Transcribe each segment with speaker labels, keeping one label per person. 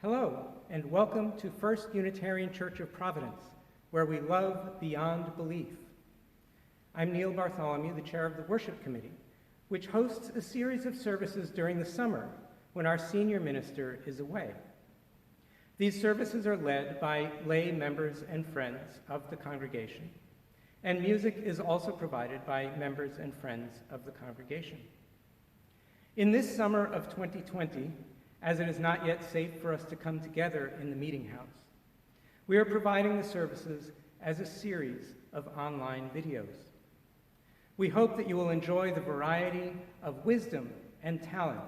Speaker 1: Hello, and welcome to First Unitarian Church of Providence, where we love beyond belief. I'm Neil Bartholomew, the chair of the Worship Committee, which hosts a series of services during the summer when our senior minister is away. These services are led by lay members and friends of the congregation, and music is also provided by members and friends of the congregation. In this summer of 2020, as it is not yet safe for us to come together in the meeting house, we are providing the services as a series of online videos. We hope that you will enjoy the variety of wisdom and talent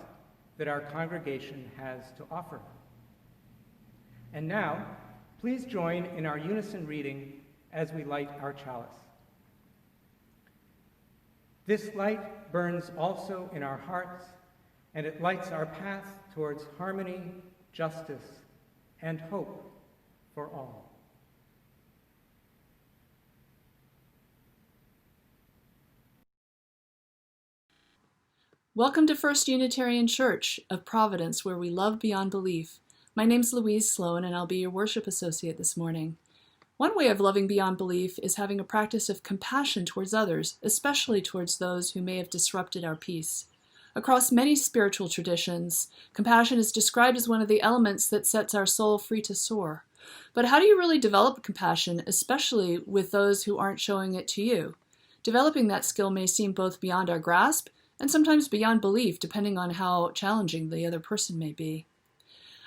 Speaker 1: that our congregation has to offer. And now, please join in our unison reading as we light our chalice. This light burns also in our hearts, and it lights our path towards harmony, justice, and hope for all.
Speaker 2: Welcome to First Unitarian Church of Providence, where we love beyond belief. My name's Louise Sloan, and I'll be your worship associate this morning. One way of loving beyond belief is having a practice of compassion towards others, especially towards those who may have disrupted our peace. Across many spiritual traditions, compassion is described as one of the elements that sets our soul free to soar. But how do you really develop compassion, especially with those who aren't showing it to you? Developing that skill may seem both beyond our grasp and sometimes beyond belief, depending on how challenging the other person may be.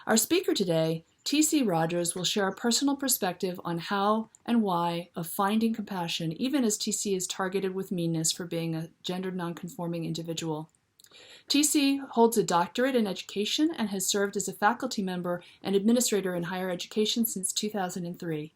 Speaker 2: Our speaker today, T.C. Rogers, will share a personal perspective on how and why of finding compassion, even as T.C. is targeted with meanness for being a gender nonconforming individual. T.C. holds a doctorate in education and has served as a faculty member and administrator in higher education since 2003.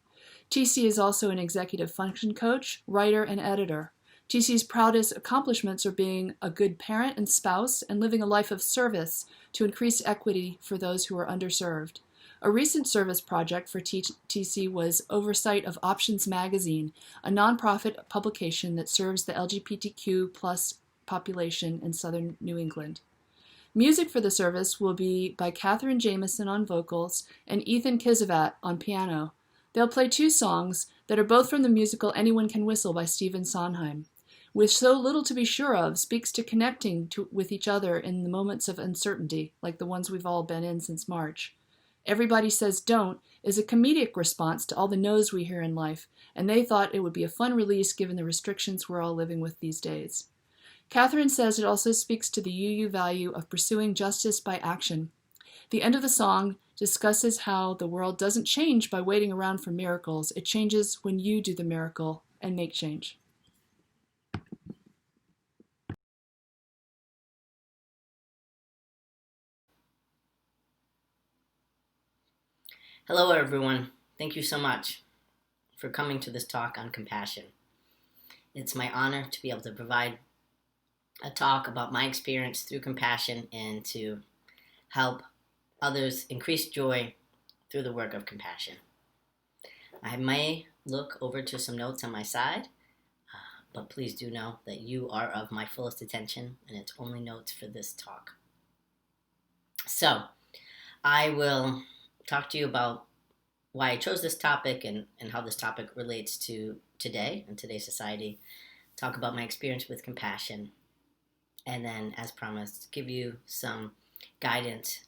Speaker 2: T.C. is also an executive function coach, writer, and editor. T.C.'s proudest accomplishments are being a good parent and spouse and living a life of service to increase equity for those who are underserved. A recent service project for T.C. was oversight of Options Magazine, a nonprofit publication that serves the LGBTQ+ population in southern New England. Music for the service will be by Catherine Jameson on vocals and Ethan Kisavat on piano. They'll play two songs that are both from the musical Anyone Can Whistle by Stephen Sondheim. With so little to be sure of, speaks to connecting with each other in the moments of uncertainty, like the ones we've all been in since March. Everybody Says Don't is a comedic response to all the no's we hear in life, and they thought it would be a fun release given the restrictions we're all living with these days. Catherine says it also speaks to the UU value of pursuing justice by action. The end of the song discusses how the world doesn't change by waiting around for miracles. It changes when you do the miracle and make change.
Speaker 3: Hello, everyone. Thank you so much for coming to this talk on compassion. It's my honor to be able to provide a talk about my experience through compassion and to help others increase joy through the work of compassion. I may look over to some notes on my side, but please do know that you are of my fullest attention, and it's only notes for this talk. So, I will talk to you about why I chose this topic and how this topic relates to today and today's society, talk about my experience with compassion, and then, as promised, give you some guidance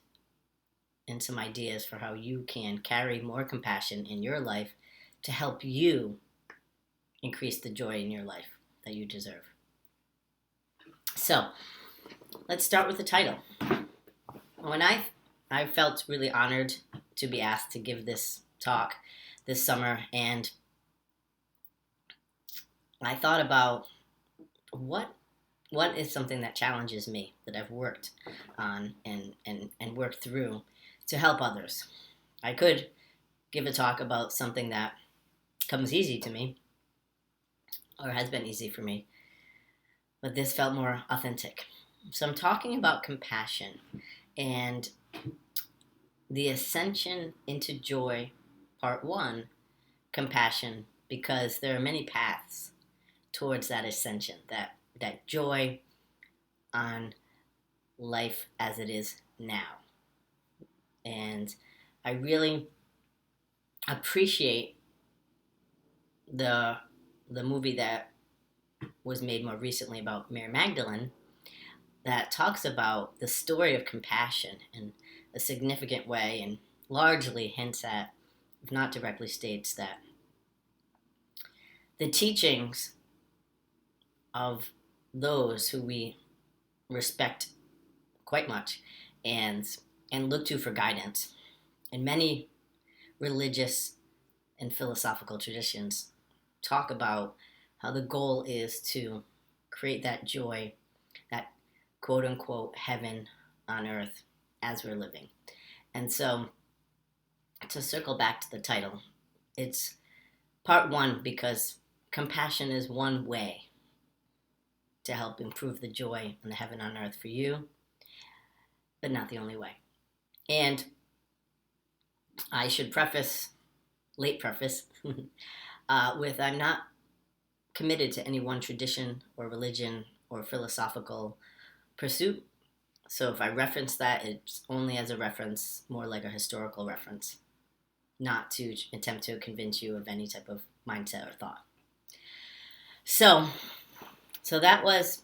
Speaker 3: and some ideas for how you can carry more compassion in your life to help you increase the joy in your life that you deserve. So, let's start with the title. When I felt really honored to be asked to give this talk this summer, and I thought about what is something that challenges me, that I've worked on and worked through to help others. I could give a talk about something that comes easy to me, or has been easy for me, but this felt more authentic. So I'm talking about compassion and the Ascension into Joy, Part 1, compassion, because there are many paths towards that ascension, that joy on life as it is now. And I really appreciate the movie that was made more recently about Mary Magdalene that talks about the story of compassion in a significant way and largely hints at, if not directly states, that the teachings of those who we respect quite much and look to for guidance in many religious and philosophical traditions talk about how the goal is to create that joy, that quote unquote heaven on earth as we're living. And so, to circle back to the title, it's part one because compassion is one way to help improve the joy and the heaven on earth for you, but not the only way. And I should late preface, with I'm not committed to any one tradition or religion or philosophical pursuit. So if I reference that, it's only as a reference, more like a historical reference, not to attempt to convince you of any type of mindset or thought. So that was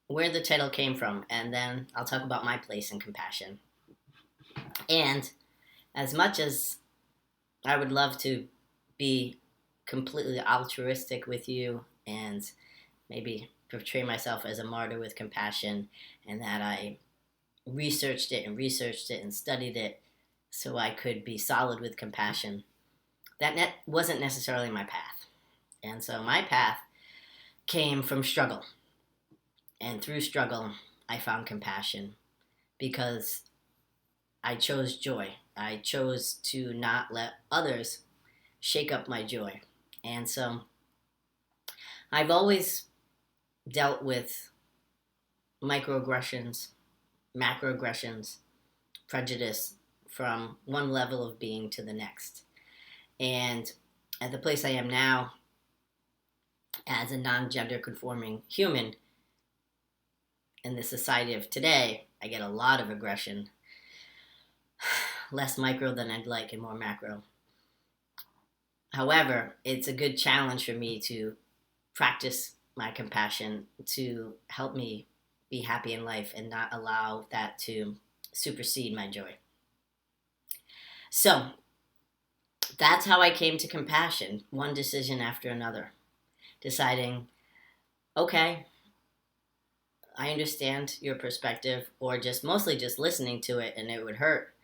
Speaker 3: where the title came from, and then I'll talk about my place in compassion. And as much as I would love to be completely altruistic with you and maybe portray myself as a martyr with compassion, and that I researched it and studied it so I could be solid with compassion, that wasn't necessarily my path. And so my path came from struggle. And through struggle, I found compassion because I chose joy. I chose to not let others shake up my joy. And so I've always dealt with microaggressions, macroaggressions, prejudice from one level of being to the next. And at the place I am now, as a non-gender conforming human, in the society of today, I get a lot of aggression, less micro than I'd like and more macro. However, it's a good challenge for me to practice my compassion to help me be happy in life and not allow that to supersede my joy. So that's how I came to compassion, one decision after another, deciding, okay, I understand your perspective, or mostly just listening to it and it would hurt.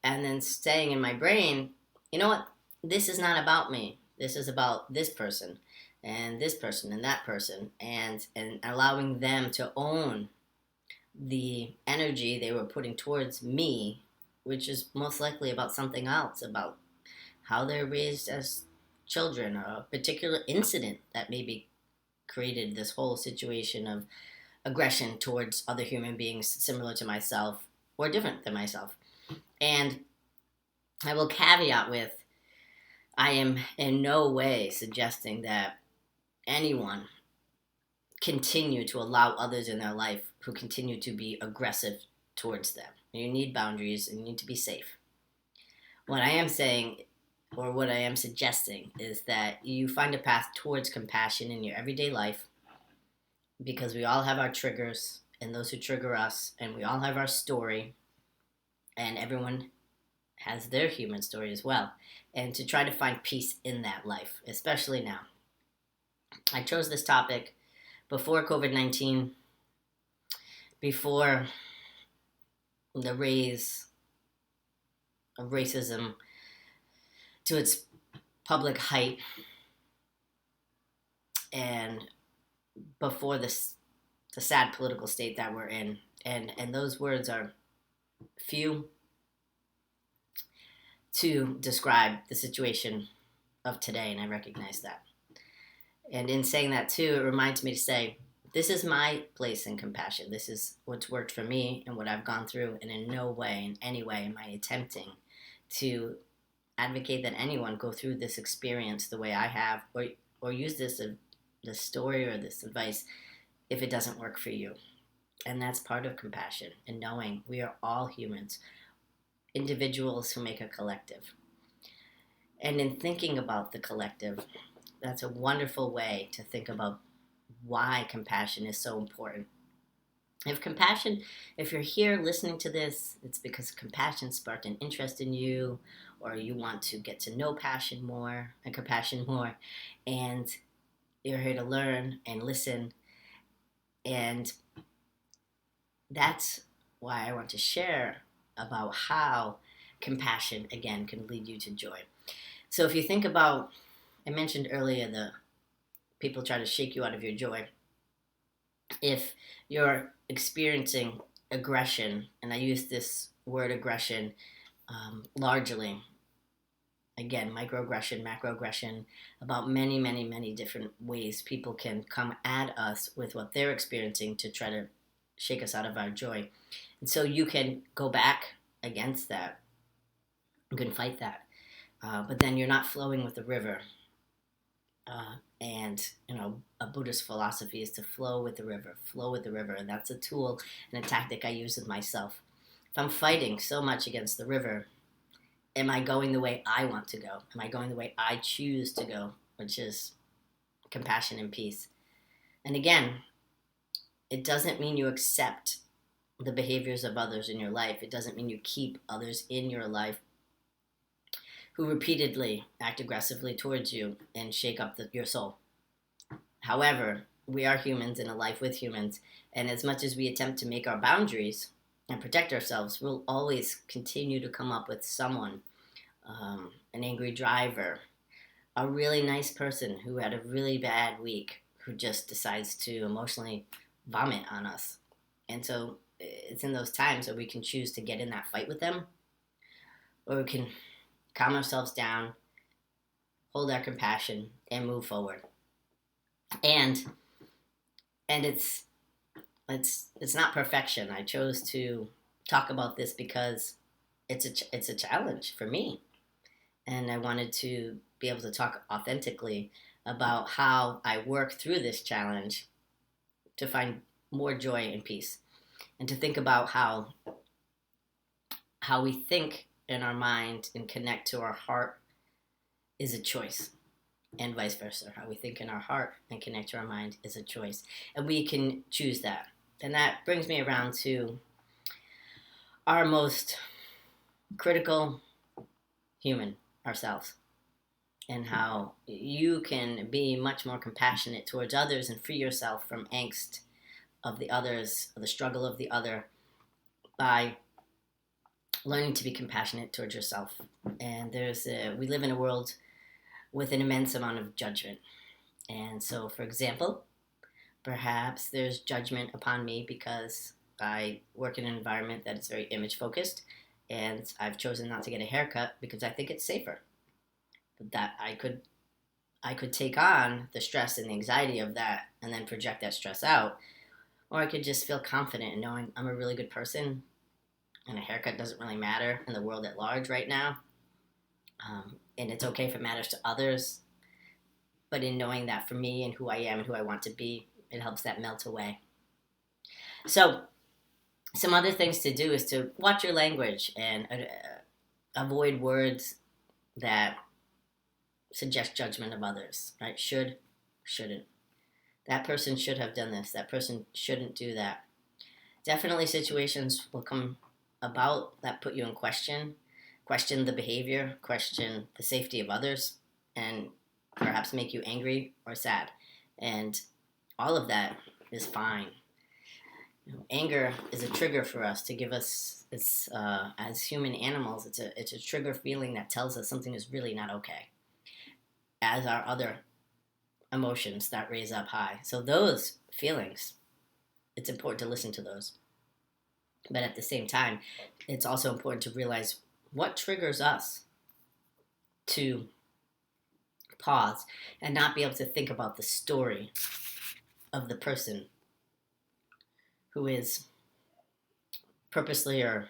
Speaker 3: And then staying in my brain, you know what? This is not about me. This is about this person and this person and that person, and allowing them to own the energy they were putting towards me, which is most likely about something else, about how they're raised as children, or a particular incident that maybe created this whole situation of aggression towards other human beings similar to myself or different than myself. And I will caveat with, I am in no way suggesting that anyone continue to allow others in their life who continue to be aggressive towards them. You need boundaries and you need to be safe. What I am saying, or what I am suggesting, is that you find a path towards compassion in your everyday life, because we all have our triggers and those who trigger us, and we all have our story, and everyone has their human story as well, and to try to find peace in that life, especially now. I chose this topic before COVID-19, before the rise of racism to its public height, and before the sad political state that we're in. And those words are few to describe the situation of today, and I recognize that. And in saying that too, it reminds me to say, this is my place in compassion. This is what's worked for me and what I've gone through, and in no way, in any way, am I attempting to advocate that anyone go through this experience the way I have, or use this story or this advice if it doesn't work for you. And that's part of compassion, and knowing we are all humans. individuals who make a collective. And in thinking about the collective, that's a wonderful way to think about why compassion is so important. If you're here listening to this, it's because compassion sparked an interest in you, or you want to get to know compassion more, and you're here to learn and listen. And that's why I want to share about how compassion, again, can lead you to joy. So if you think about, I mentioned earlier, the people try to shake you out of your joy. If you're experiencing aggression, and I use this word aggression largely, again, microaggression, macroaggression, about many, many, many different ways people can come at us with what they're experiencing to try to shake us out of our joy. And so you can go back against that. You can fight that. But then you're not flowing with the river. And a Buddhist philosophy is to flow with the river, and that's a tool and a tactic I use with myself. If I'm fighting so much against the river, am I going the way I want to go? Am I going the way I choose to go, which is compassion and peace? And again, it doesn't mean you accept the behaviors of others in your life. It doesn't mean you keep others in your life who repeatedly act aggressively towards you and shake up your soul. However, we are humans in a life with humans, and as much as we attempt to make our boundaries and protect ourselves, we'll always continue to come up with someone, an angry driver, a really nice person who had a really bad week, who just decides to emotionally vomit on us. And so it's in those times that we can choose to get in that fight with them, or we can calm ourselves down, hold our compassion, and move forward. And it's not perfection. I chose to talk about this because it's a challenge for me, and I wanted to be able to talk authentically about how I work through this challenge to find more joy and peace, and to think about how we think in our mind and connect to our heart is a choice, and vice versa. How we think in our heart and connect to our mind is a choice, and we can choose that. And that brings me around to our most critical human, ourselves, and how you can be much more compassionate towards others and free yourself from angst of the others, of the struggle of the other, by learning to be compassionate towards yourself. And we live in a world with an immense amount of judgment. And so, for example, perhaps there's judgment upon me because I work in an environment that is very image focused, and I've chosen not to get a haircut because I think it's safer. But that I could take on the stress and the anxiety of that and then project that stress out, or I could just feel confident in knowing I'm a really good person and a haircut doesn't really matter in the world at large right now. And it's okay if it matters to others, but in knowing that for me and who I am and who I want to be, it helps that melt away. So some other things to do is to watch your language and avoid words that suggest judgment of others, right? Should, shouldn't. That person should have done this. That person shouldn't do that. Definitely situations will come about that put you in question the behavior, question the safety of others, and perhaps make you angry or sad. And all of that is fine. Anger is a trigger for us to give us, as human animals, it's a trigger feeling that tells us something is really not okay, as are other emotions that raise up high. So those feelings, it's important to listen to those. But at the same time, it's also important to realize what triggers us to pause and not be able to think about the story of the person who is purposely or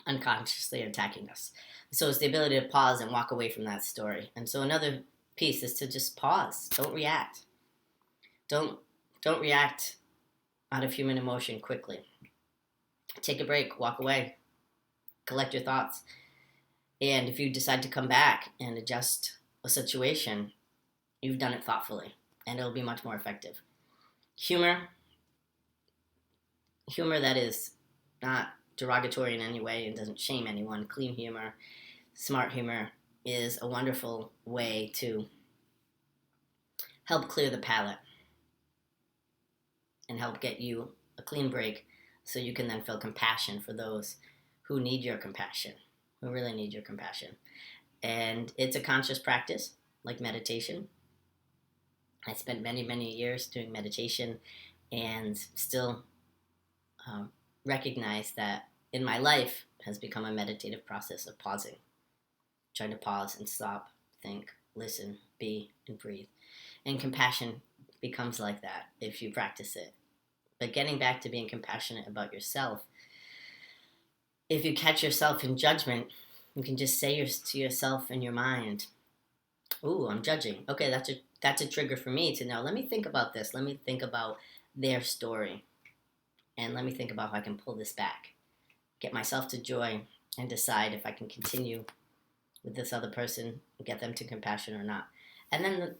Speaker 3: unconsciously attacking us. So it's the ability to pause and walk away from that story. And so another piece is to just pause. Don't react. Don't react out of human emotion quickly. Take a break, walk away. collect your thoughts. And if you decide to come back and adjust a situation, you've done it thoughtfully, and it'll be much more effective. Humor that is not derogatory in any way and doesn't shame anyone. Clean humor, smart humor is a wonderful way to help clear the palate and help get you a clean break so you can then feel compassion for those who need your compassion, who really need your compassion. And it's a conscious practice, like meditation. I spent many, many years doing meditation and still recognize that in my life has become a meditative process of pausing, trying to pause and stop, think, listen, be, and breathe. And compassion becomes like that if you practice it. But getting back to being compassionate about yourself, if you catch yourself in judgment, you can just say to yourself in your mind, "Ooh, I'm judging. Okay, that's a trigger for me to know. Let me think about this. Let me think about their story. And let me think about how I can pull this back. Get myself to joy and decide if I can continue with this other person and get them to compassion or not." And then,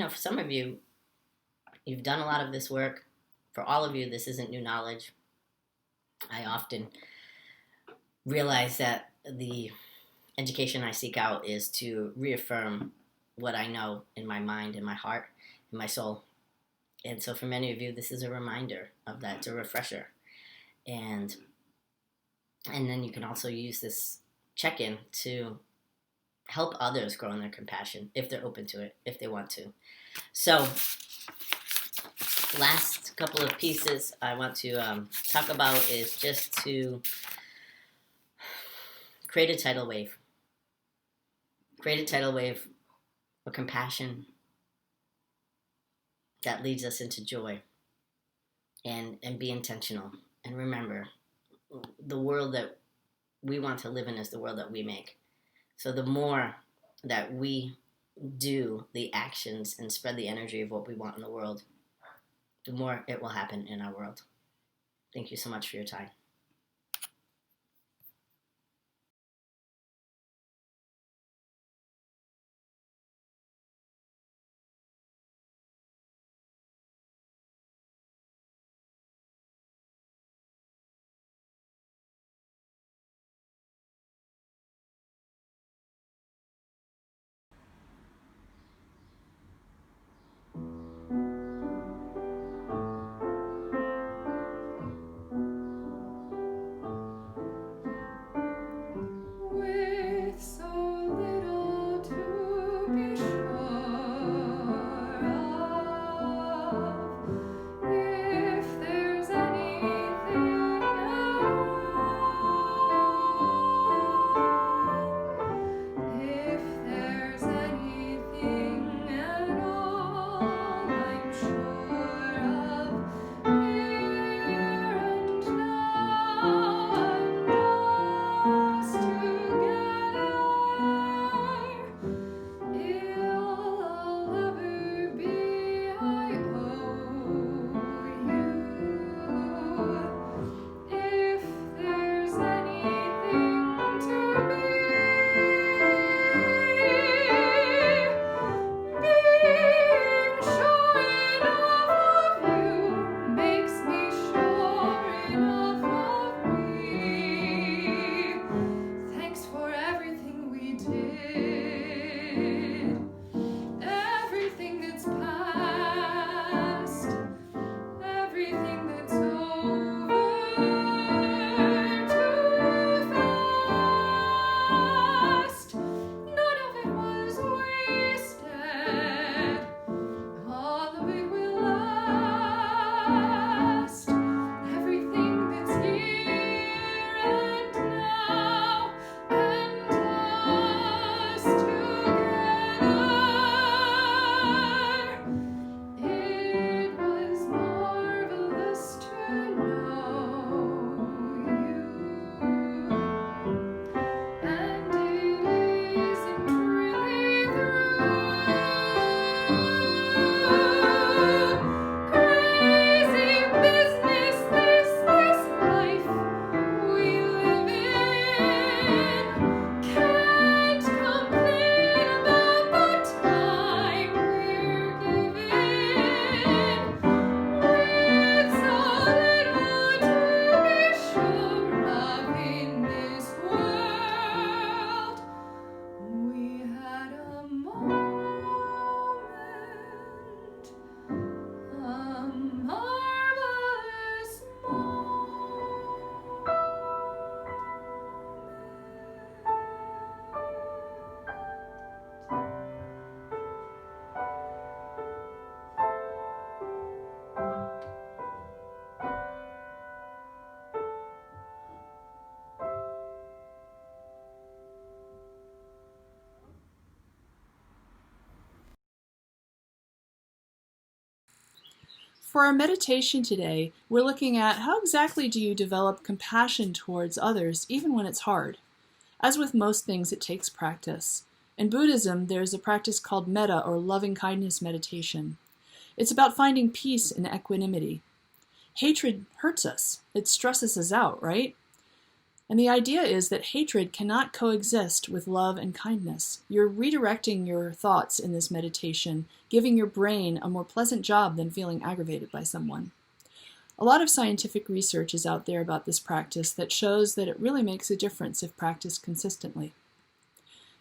Speaker 3: for some of you, you've done a lot of this work. For all of you, this isn't new knowledge. I often realize that the education I seek out is to reaffirm what I know in my mind, in my heart, in my soul. And so for many of you, this is a reminder of that. It's a refresher. And then you can also use this check-in to help others grow in their compassion if they're open to it, if they want to. So last couple of pieces I want to talk about is just to create a tidal wave. Create a tidal wave of compassion that leads us into joy, and be intentional. And remember, the world that we want to live in is the world that we make. So the more that we do the actions and spread the energy of what we want in the world, the more it will happen in our world. Thank you so much for your time.
Speaker 2: For our meditation today, we're looking at how exactly do you develop compassion towards others even when it's hard. As with most things, it takes practice. In Buddhism, there's a practice called metta, or loving kindness meditation. It's about finding peace and equanimity. Hatred hurts us. It stresses us out, right? And the idea is that hatred cannot coexist with love and kindness. You're redirecting your thoughts in this meditation, giving your brain a more pleasant job than feeling aggravated by someone. A lot of scientific research is out there about this practice that shows that it really makes a difference if practiced consistently.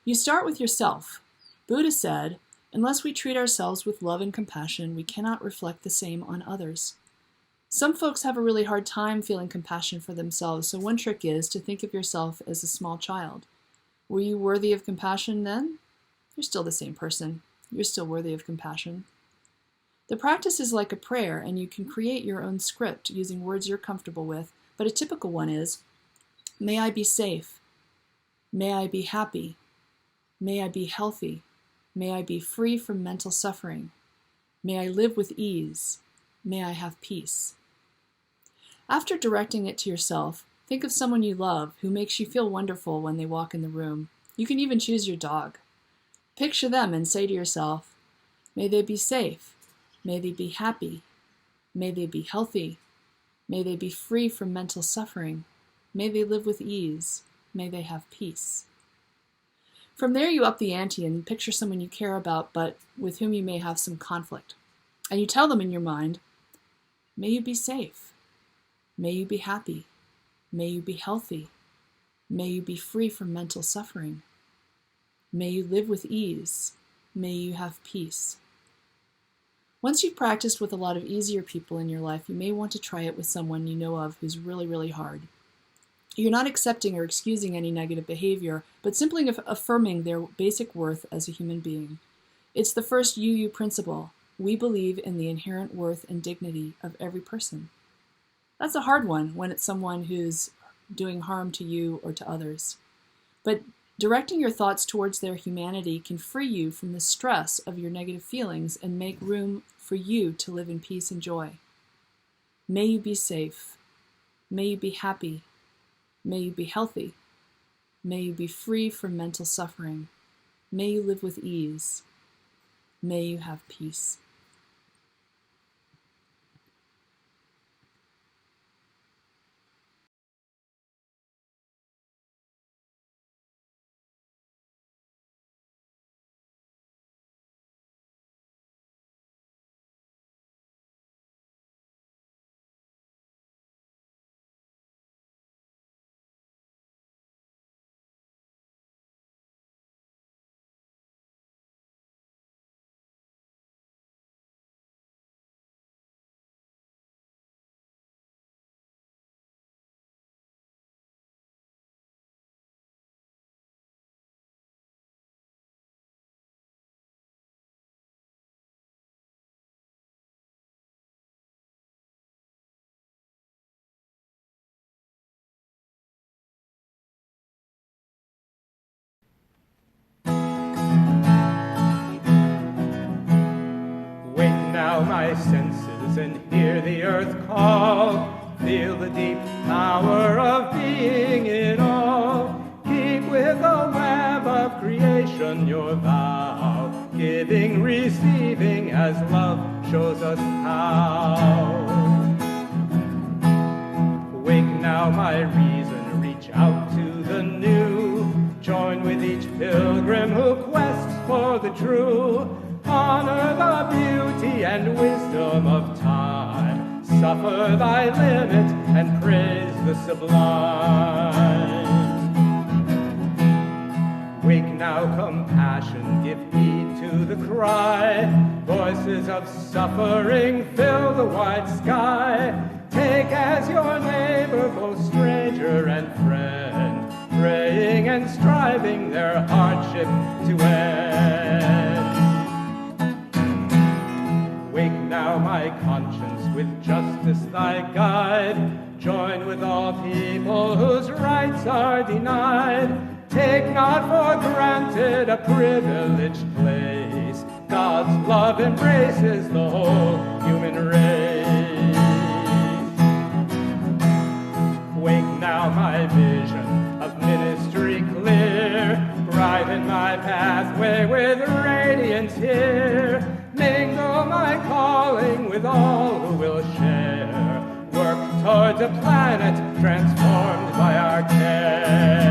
Speaker 2: You start with yourself. Buddha said, unless we treat ourselves with love and compassion, we cannot reflect the same on others. Some folks have a really hard time feeling compassion for themselves, so one trick is to think of yourself as a small child. Were you worthy of compassion then? You're still the same person. You're still worthy of compassion. The practice is like a prayer, and you can create your own script using words you're comfortable with, but a typical one is, may I be safe. May I be happy. May I be healthy. May I be free from mental suffering. May I live with ease. May I have peace. After directing it to yourself, think of someone you love who makes you feel wonderful when they walk in the room. You can even choose your dog. Picture them and say to yourself, may they be safe. May they be happy. May they be healthy. May they be free from mental suffering. May they live with ease. May they have peace. From there you up the ante and picture someone you care about but with whom you may have some conflict. And you tell them in your mind, may you be safe. May you be happy. May you be healthy. May you be free from mental suffering. May you live with ease. May you have peace. Once you've practiced with a lot of easier people in your life, you may want to try it with someone you know of who's really, really hard. You're not accepting or excusing any negative behavior, but simply affirming their basic worth as a human being. It's the first UU principle. We believe in the inherent worth and dignity of every person. That's a hard one when it's someone who's doing harm to you or to others. But directing your thoughts towards their humanity can free you from the stress of your negative feelings and make room for you to live in peace and joy. May you be safe. May you be happy. May you be healthy. May you be free from mental suffering. May you live with ease. May you have peace.
Speaker 1: Now my senses and hear the earth call. Feel the deep power of being in all. Keep with the web of creation your vow, giving, receiving as love shows us how. Wake now my reason, reach out to the new. Join with each pilgrim who quests for the true. Honor the beauty and wisdom of time. Suffer thy limit and praise the sublime. Wake now compassion, give heed to the cry. Voices of suffering fill the wide sky. Take as your neighbor both stranger and friend, praying and striving their hardship to end. Wake now my conscience, with justice thy guide. Join with all people whose rights are denied. Take not for granted a privileged place. God's love embraces the whole human race. Wake now my vision of ministry clear, brighten my pathway with radiance here. Mingle my calling with all who will share, work towards a planet transformed by our care.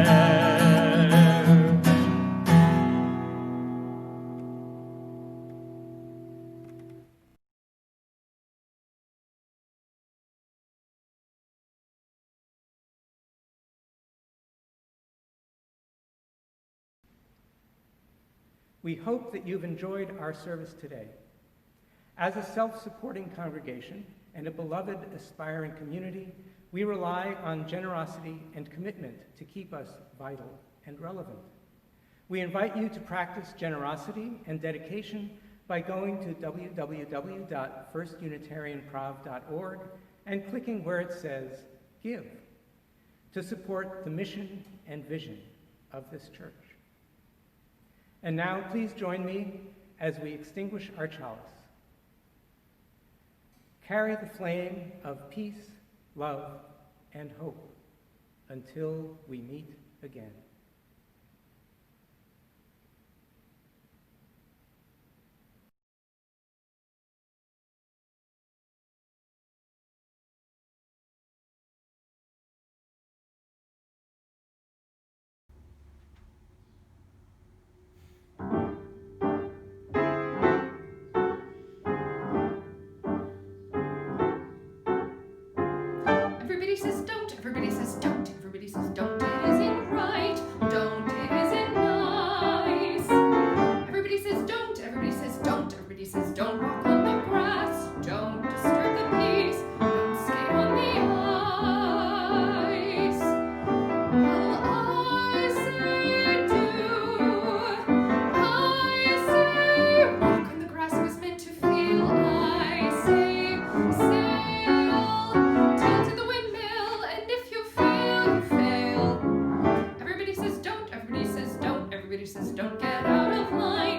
Speaker 1: We hope that you've enjoyed our service today. As a self-supporting congregation and a beloved, aspiring community, we rely on generosity and commitment to keep us vital and relevant. We invite you to practice generosity and dedication by going to www.firstunitarianprov.org and clicking where it says Give to support the mission and vision of this church. And now please join me as we extinguish our chalice. Carry the flame of peace, love, and hope until we meet again.
Speaker 4: Everybody says don't, everybody says don't, everybody says don't isn't right, don't isn't nice. Everybody says don't, everybody says don't, everybody says don't walk on the grass, don't disturb the peace, don't skate on the ice. Well, I say do, I say walk on the grass was meant to feel, I say sail, tilt to the windmill, and if you fail, you fail. Everybody says don't, everybody says don't, everybody says don't get out of line.